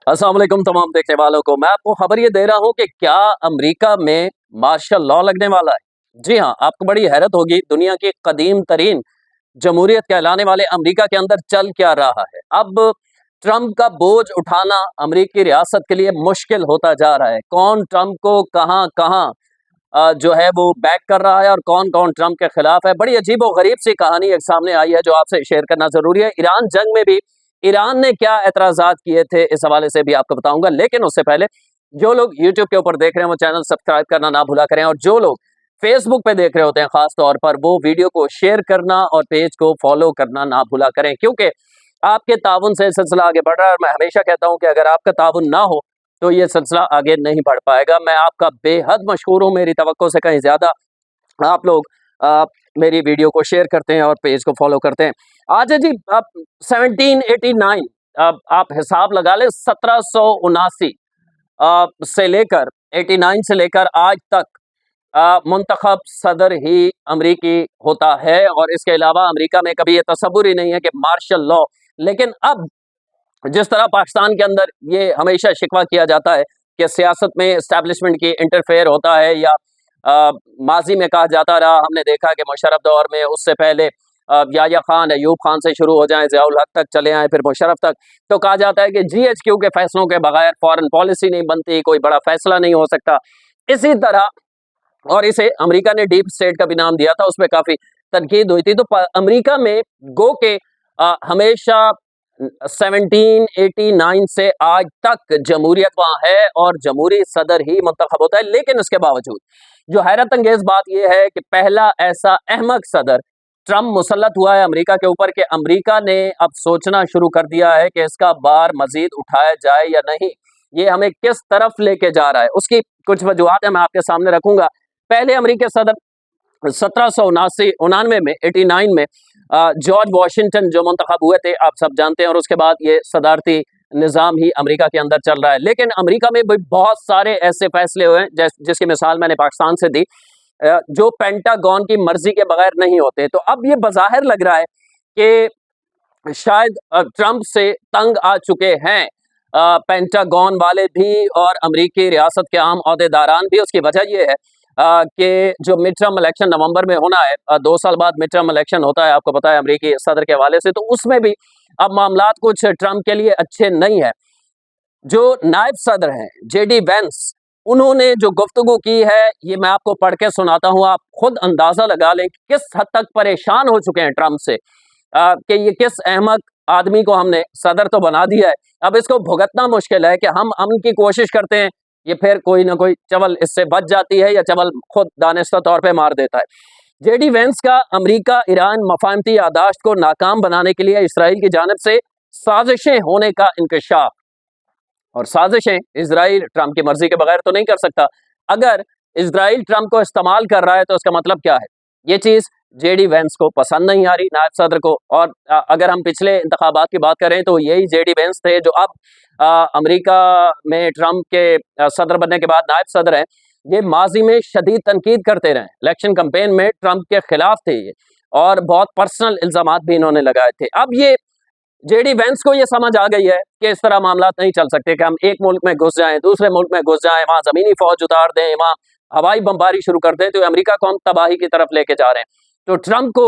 अस्सलाम वालेकुम तमाम देखने वालों को। मैं आपको खबर ये दे रहा हूँ कि क्या अमेरिका में मार्शल लॉ लगने वाला है। जी हाँ, आपको बड़ी हैरत होगी, दुनिया की कदीम तरीन जमहूरियत कहलाने वाले अमेरिका के अंदर चल क्या रहा है। अब ट्रंप का बोझ उठाना अमेरिकी रियासत के लिए मुश्किल होता जा रहा है। कौन ट्रंप को कहाँ कहाँ जो है वो बैक कर रहा है और कौन कौन ट्रंप के खिलाफ है। बड़ी अजीब और गरीब सी कहानी एक सामने आई है जो आपसे शेयर करना जरूरी है। ईरान जंग में भी ईरान ने क्या एतराजात किए थे, इस हवाले से भी आपको बताऊंगा। लेकिन उससे पहले जो लोग यूट्यूब के ऊपर देख रहे हैं वो चैनल सब्सक्राइब करना ना भूला करें, और जो लोग फेसबुक पे देख रहे होते हैं खास तौर पर वो वीडियो को शेयर करना और पेज को फॉलो करना ना भूला करें, क्योंकि आपके ताउन से सिलसिला आगे बढ़ रहा है। और मैं हमेशा कहता हूं कि अगर आपका ताउन ना हो तो ये सिलसिला आगे नहीं बढ़ पाएगा। मैं आपका बेहद मशहूर हूँ, मेरी तवक्को से कहीं ज्यादा आप लोग मेरी वीडियो को शेयर करते हैं और पेज को फॉलो करते हैं। आज है जी अब 1789, अब आप हिसाब लगा लें 1779 से लेकर 89 से लेकर आज तक मुंतखब सदर ही अमरीकी होता है। और इसके अलावा अमेरिका में कभी ये तस्वुर ही नहीं है कि मार्शल लॉ। लेकिन अब जिस तरह पाकिस्तान के अंदर ये हमेशा शिकवा किया जाता है कि सियासत में एस्टैब्लिशमेंट की इंटरफेयर होता है, या माजी में कहा जाता रहा, हमने देखा कि मुशर्रफ दौर में, उससे पहले याह्या खान, अयूब खान से शुरू हो जाए, ज़ियाउल हक तक चले आए, फिर मुशर्रफ तक, तो कहा जाता है कि जीएचक्यू के फैसलों के बगैर फॉरेन पॉलिसी नहीं बनती, कोई बड़ा फैसला नहीं हो सकता। इसी तरह, और इसे अमेरिका ने डीप स्टेट का भी नाम दिया था, उसमें काफी तनकीद हुई थी। तो अमेरिका में गो के हमेशा 1789 से आज तक जमहूरियत वहां है और जमहूरी सदर ही मुंतखब होता है। लेकिन इसके बावजूद जो हैरत अंगेज बात यह है कि पहला ऐसा अहमक सदर ट्रंप मुसल्लत हुआ है अमेरिका के ऊपर, कि अमेरिका ने अब सोचना शुरू कर दिया है कि इसका बार मजीद उठाया जाए या नहीं, ये हमें किस तरफ लेके जा रहा है। उसकी कुछ वजूहत मैं आपके सामने रखूंगा। पहले अमेरिकी सदर 1799 में 89 में जॉर्ज वॉशिंगटन जो मुंतखब हुए थे, आप सब जानते हैं, और उसके बाद ये सदारती निज़ाम ही अमेरिका के अंदर चल रहा है। लेकिन अमेरिका में भी बहुत सारे ऐसे फैसले हुए हैं, जिसकी मिसाल मैंने पाकिस्तान से दी, जो पेंटागन की मर्जी के बगैर नहीं होते। तो अब ये बज़ाहिर लग रहा है कि शायद ट्रंप से तंग आ चुके हैं पेंटागन वाले भी और अमेरिकी रियासत के आम अहदेदारान भी। उसकी वजह यह है कि जो मिड टर्म इलेक्शन नवंबर में होना है, 2 साल बाद मिड टर्म इलेक्शन होता है, आपको पता है, अमेरिकी सदर के हवाले से, तो उसमें भी अब मामलात कुछ ट्रंप के लिए अच्छे नहीं है। जो नायब सदर हैं जेडी वेंस, उन्होंने जो गुफ्तगू की है, ये मैं आपको पढ़ के सुनाता हूँ, आप खुद अंदाजा लगा लें किस हद तक परेशान हो चुके हैं ट्रंप से, कि ये किस अहमक आदमी को हमने सदर तो बना दिया है, अब इसको भुगतना मुश्किल है कि हम अमन की कोशिश करते हैं, ये फिर कोई ना कोई चवल इससे बच जाती है या चवल खुद दानिस्ता तौर पे मार देता है। जेडी वेंस का अमेरिका ईरान मफाहमती यादाश्त को नाकाम बनाने के लिए इसराइल की जानिब से साजिशें होने का इंकशाफ। और साजिशें इसराइल ट्रंप की मर्जी के बगैर तो नहीं कर सकता। अगर इसराइल ट्रंप को इस्तेमाल कर रहा है तो इसका मतलब क्या है? ये चीज जेडी वेंस को पसंद नहीं आ रही, नायब सदर को। और अगर हम पिछले इंतखाबात की बात करें तो यही जेडी वेंस थे जो अब अमेरिका में ट्रंप के सदर बनने के बाद नायब सदर हैं। ये माजी में शदीद तनकीद करते रहे, इलेक्शन कैंपेन में ट्रंप के खिलाफ थे ये, और बहुत पर्सनल इल्जामात भी इन्होंने लगाए थे। अब ये जेडी वेंस को ये समझ आ गई है कि इस तरह मामला नहीं चल सकते कि हम एक मुल्क में घुस जाएं, दूसरे मुल्क में घुस जाएं, वहां जमीनी फौज उतार दें, वहां हवाई बमबारी शुरू कर दें, तो अमेरिका को हम तबाही की तरफ लेके जा रहे हैं। तो ट्रंप को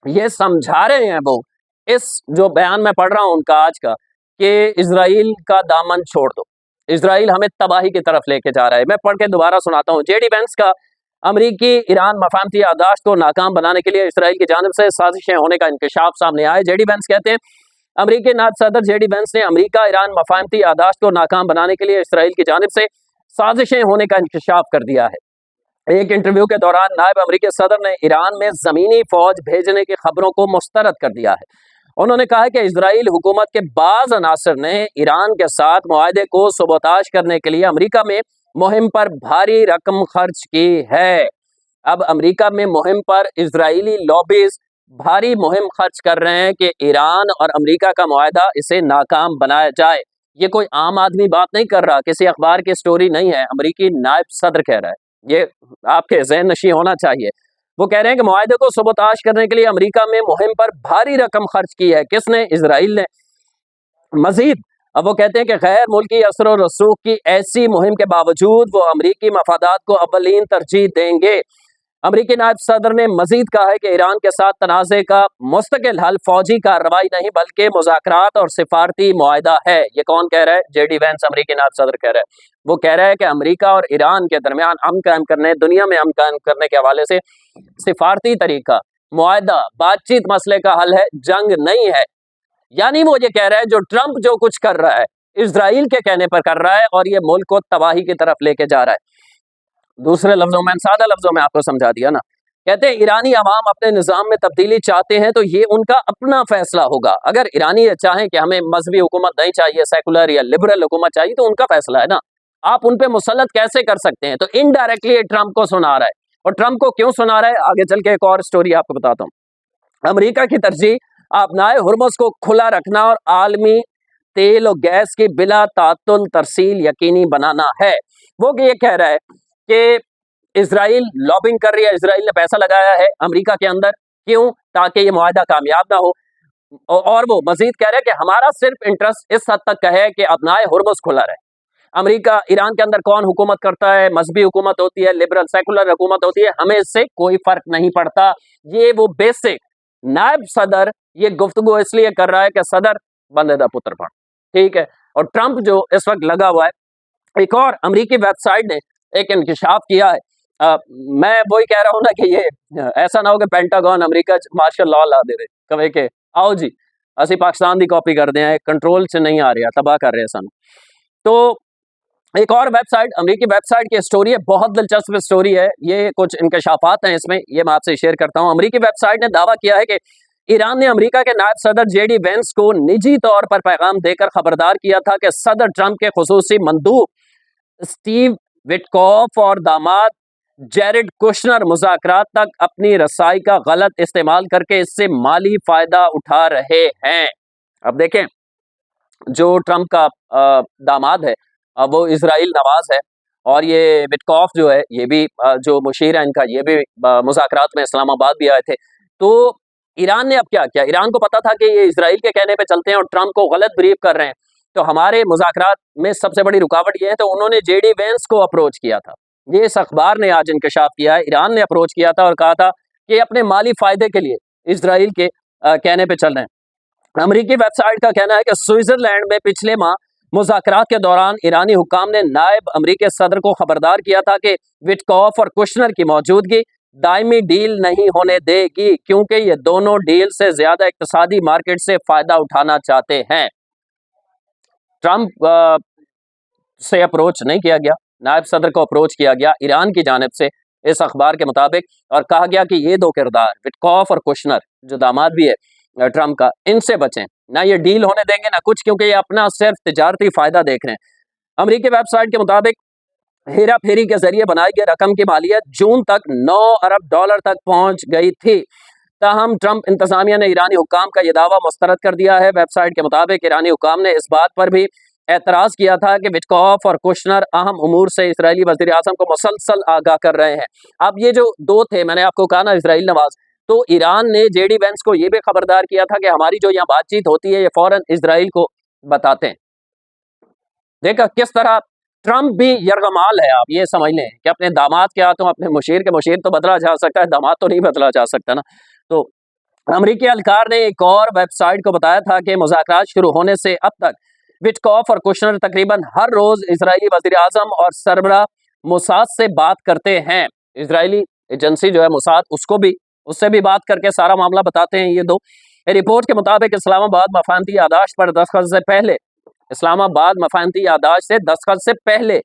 ये समझा रहे हैं वो, इस जो बयान में पढ़ रहा हूं उनका आज का, कि इजराइल का दामन छोड़ दो, इजराइल हमें तबाही की तरफ लेके जा रहा है। मैं पढ़ के दोबारा सुनाता हूँ। जेडी वेंस का अमरीकी ईरान मफाहमती यादाश्त को नाकाम बनाने के लिए इसराइल की जानिब से साजिशें होने का इंकशाफ सामने आया। जेडी वेंस कहते हैं, अमरीकी नायब सदर जेडी वेंस ने अमरीका ईरान मफाहमती यादाश्त को नाकाम बनाने के लिए इसराइल की जानिब से साजिशें होने का इंकशाफ कर दिया है। एक इंटरव्यू के दौरान नायब अमरीकी सदर ने ईरान में जमीनी फौज भेजने की खबरों को मुस्तरद कर दिया है। उन्होंने कहा कि इजराइल हुकूमत के बाज अनासर ने ईरान के साथ मुआहदे को सबोताश करने के लिए अमरीका में मुहिम पर भारी रकम खर्च की है। अब अमरीका में मुहिम पर इजरायली लॉबीज भारी मुहिम खर्च कर रहे हैं कि ईरान और अमरीका का मुआहदा इसे नाकाम बनाया जाए। ये कोई आम आदमी बात नहीं कर रहा, किसी अखबार की स्टोरी नहीं है, अमरीकी नायब सदर कह रहा है। ये आपके ज़हन नशी होना चाहिए। वो कह रहे हैं कि मुआहदे को सबोताश करने के लिए अमरीका में मुहिम पर भारी रकम खर्च की है। किसने? इजराइल ने। मजीद अब वो कहते हैं कि गैर मुल्की असर और रसूख की ऐसी मुहिम के बावजूद वो अमरीकी मफादात को अव्वलीन तरजीह देंगे। अमरीकी नायब सदर ने मजीद कहा है कि ईरान के साथ तनाज़े का मुस्तकिल हल फौजी कार्रवाई नहीं बल्कि मुज़ाकरात और सिफारती मुआहदा है। ये कौन कह रहा है? जेडी वेंस अमरीकी नायब सदर कह रहा है। वो कह रहा है कि अमरीका और ईरान के दरमियान अमन कायम करने, दुनिया में अमन कायम करने के हवाले से सिफारती तरीका, मुआहदा, बातचीत मसले का हल है, जंग नहीं है। यानी वो ये कह रहा है जो ट्रंप जो कुछ कर रहा है इजराइल के कहने पर कर रहा है और ये मुल्क को तबाही की तरफ लेके जा रहा है। दूसरे लफ्जों में, सादा लफ्जों में आपको समझा दिया ना। कहते हैं ईरानी अवाम अपने निज़ाम में तब्दीली चाहते हैं तो ये उनका अपना फैसला होगा। अगर ईरानी ये चाहें कि हमें मजहबी हुकूमत नहीं चाहिए, सेकुलर या लिबरल हुकूमत चाहिए, तो उनका फैसला है ना। आप उन पे मुसल्लत कैसे कर सकते हैं? तो इनडायरेक्टली ट्रंप को सुना रहा है। और ट्रंप को क्यों सुना रहा है, आगे चल के एक और स्टोरी आपको बताता हूँ। अमरीका की तरजीह अपनाए हुर्मुज़ को खुला रखना और आलमी तेल और गैस की बिला तातुल तरसील यकीनी बनाना है। वो ये कह रहा है कि इजराइल लॉबिंग कर रही है, इजराइल ने पैसा लगाया है अमेरिका के अंदर, क्यों? ताकि ये मुआहदा कामयाब ना हो। और वो मजीद कह रहे हैं कि हमारा सिर्फ इंटरेस्ट इस हद तक का है कि अपनाए हुर्मुज़ खुला रहे। अमेरिका, ईरान के अंदर कौन हुकूमत करता है, मजहबी हुकूमत होती है, लिबरल सेकुलर हुकूमत होती है, हमें इससे कोई फर्क नहीं पड़ता। ये वो बेसिक नायब सदर ये गुफ्तगू इसलिए कर रहा है कि सदर बंदे दा पुत्र बन, ठीक है। और ट्रंप जो इस वक्त लगा हुआ है, एक और अमरीकी वेबसाइट ने एक इंकशाफ किया है। मैं वही कह रहा हूँ ना कि ये ऐसा ना हो कि पेंटागन अमेरिका मार्शल लॉ ला दे, कहे के आओ जी असि पाकिस्तान की कॉपी कर दें, कंट्रोल से नहीं आ रहा, तबाह कर रहे हैं सन। तो एक और वेबसाइट, अमेरिकी वेबसाइट की स्टोरी है, बहुत दिलचस्प स्टोरी है। ये कुछ इंकशाफात हैं इसमें, ये मैं आपसे शेयर करता हूँ। अमेरिकी वेबसाइट ने दावा किया है कि ईरान ने अमेरिका के नायब सदर जेडी वेंस को निजी तौर पर पैगाम देकर खबरदार किया था कि सदर ट्रंप के खुसूसी मंदूब स्टीव विटकॉफ और दामाद जेरेड कुशनर मुज़ाकरात तक अपनी रसाई का गलत इस्तेमाल करके इससे माली फायदा उठा रहे हैं। अब देखें, जो ट्रंप का दामाद है वो इजराइल नवाज है, और ये विटकॉफ जो है ये भी जो मुशीर है इनका, ये भी मुज़ाकरात में इस्लामाबाद भी आए थे। तो ईरान ने अब क्या किया? ईरान को पता था कि ये इजराइल के कहने पे चलते हैं और ट्रंप को गलत ब्रीफ कर रहे हैं, तो हमारे मुज़ाकरात में सबसे बड़ी रुकावट ये है। तो उन्होंने जेडी वेंस को अप्रोच किया था। ये इस अखबार ने आज इंकशाफ किया है, ईरान ने अप्रोच किया था और कहा था कि अपने माली फायदे के लिए इजराइल के कहने पे चल रहे हैं। अमेरिकी वेबसाइट का कहना है कि स्विट्जरलैंड में पिछले माह मुज़ाकरात के दौरान ईरानी हुक्काम ने नायब अमेरिकी सदर को खबरदार किया था कि विटकॉफ और कुशनर की मौजूदगी दायमी डील नहीं होने देगी, क्योंकि ये दोनों डील से ज्यादा इक्तिसादी मार्केट से फायदा उठाना चाहते हैं। ट्रंप से अप्रोच नहीं किया गया, नायब सदर को अप्रोच किया गया ईरान की जानिब से इस अखबार के मुताबिक, और कहा गया कि ये दो किरदार विटकॉफ और कुशनर जो दामाद भी है ट्रंप का, इनसे बचें, ना ये डील होने देंगे ना कुछ, क्योंकि ये अपना सिर्फ तिजारती फायदा देख रहे हैं। अमेरिकी वेबसाइट के मुताबिक हेरा फेरी के जरिए बनाई गई रकम की मालियत जून तक 9 अरब डॉलर तक पहुंच गई थी। ताहम ट्रंप इंतजामिया ने ईरानी हुक्काम का यह दावा मुस्तरद कर दिया है। वेबसाइट के मुताबिक ईरानी हुक्काम ने इस बात पर भी एतराज किया था कि विटकॉफ और कुशनर अहम उमूर से इसराइली वज़ीर आज़म को मुसलसल आगाह कर रहे हैं। अब ये जो दो थे, मैंने आपको कहा ना इसराइल नवाज, तो ईरान ने जेडी वेंस को यह भी खबरदार किया था कि हमारी जो यहाँ बातचीत होती है ये फौरन इसराइल को बताते हैं। देखा किस तरह ट्रंप भी यरगमाल है। आप ये समझ लें कि अपने दामाद के हाथों अपने मुशीर के मुशीर तो बदला जा सकता है, दामाद तो नहीं बदला जा सकता ना। तो अमेरिकी एहलकार ने एक और वेबसाइट को बताया था कि मुज़ाकरात शुरू होने से अब तक विटकॉफ और कुशनर तकरीबन हर रोज इजरायली वज़ीर आज़म और सरबराह मोसाद से बात करते हैं। इजरायली एजेंसी जो है मोसाद, उससे भी बात करके सारा मामला बताते हैं ये दो। रिपोर्ट के मुताबिक इस्लामाबाद मफाहमती यादाश्त पर दस्तखत से पहले, इस्लामाबाद मफाहमती यादाश्त से दस्तखत से पहले,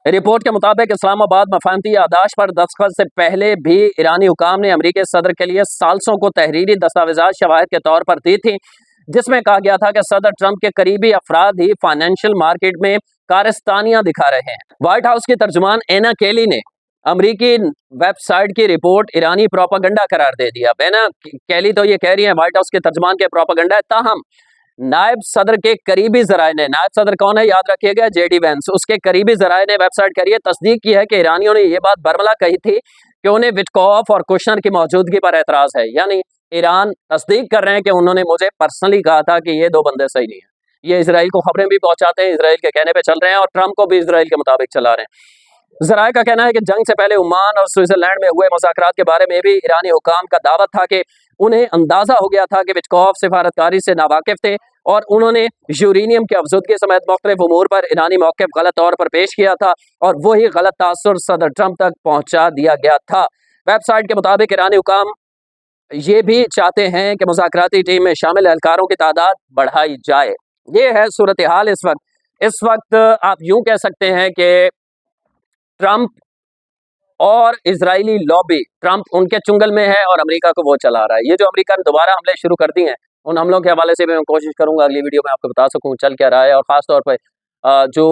रिपोर्ट के मुताबिक इस्लामाबाद मफाहमती यादाश्त पर दस्तखत से पहले भी ईरानी हुकाम ने अमेरिकी सदर के लिए सालसों को तहरीरी दस्तावेजात शवाहिद के तौर पर दी थी, जिसमें कहा गया था कि सदर ट्रंप के करीबी अफराद ही फाइनेंशियल मार्केट में कारस्तानियां दिखा रहे हैं। व्हाइट हाउस की तर्जुमान एना केली ने अमेरिकी वेबसाइट की रिपोर्ट ईरानी प्रोपागंडा करार दे दिया। एना केली तो ये कह रही है व्हाइट हाउस के तर्जुमान के प्रोपागंडा है, ताहम नायब सदर के करीबी जराए ने, नायब सदर कौन है याद रखिएगा, जेडी वेंस, उसके करीबी जराए ने वेबसाइट करिए तस्दीक की है कि ईरानियों ने यह बात बरमला कही थी कि उन्हें विटकॉफ और कुशनर की मौजूदगी पर एतराज है। यानी ईरान तस्दीक कर रहे हैं कि उन्होंने मुझे पर्सनली कहा था कि ये 2 बंदे सही नहीं है। ये इज़राइल को खबरें भी पहुँचाते हैं, इज़राइल के कहने पे चल रहे हैं और ट्रंप को भी इज़राइल के मुताबिक चला रहे हैं। ज़राए का कहना है कि जंग से पहले ओमान और स्विट्ज़रलैंड में हुए मुज़ाकरात के बारे में भी ईरानी हुकाम का दावा था कि उन्हें अंदाज़ा हो गया था कि विटकोफ सिफारतकारी से नावाकिफ़ थे और उन्होंने यूरेनियम की अफज़ुदगी समेत मुख्तलिफ उमूर पर ईरानी मौक़िफ़ गलत तौर पर पेश किया था और वही गलत तासुर सदर ट्रंप तक पहुँचा दिया गया था। वेबसाइट के मुताबिक ईरानी हुकाम ये भी चाहते हैं कि मुज़ाकराती टीम में शामिल एहलकारों की तादाद बढ़ाई जाए। ये है सूरत हाल इस वक्त। इस वक्त आप यूँ कह सकते हैं कि ट्रंप और इजरायली लॉबी, ट्रंप उनके चुंगल में है और अमेरिका को वो चला रहा है। ये जो अमेरिका ने दोबारा हमले शुरू कर दिए हैं, उन हमलों के हवाले से भी मैं कोशिश करूंगा अगली वीडियो में आपको बता सकूं चल क्या रहा है और खास तौर पर जो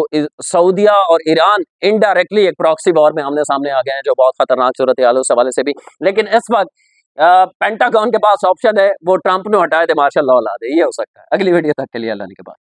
सऊदिया और ईरान इनडायरेक्टली एक प्रॉक्सी वॉर में आमने सामने आ गए हैं, जो बहुत खतरनाक सूरत हाल है उस हवाले से भी। लेकिन इस वक्त पेंटागन के पास ऑप्शन है, वो ट्रंप ने हटाए थे मार्शल लॉ ला दे। ये हो सकता है। अगली वीडियो तक के लिए अल्लाह के बाद।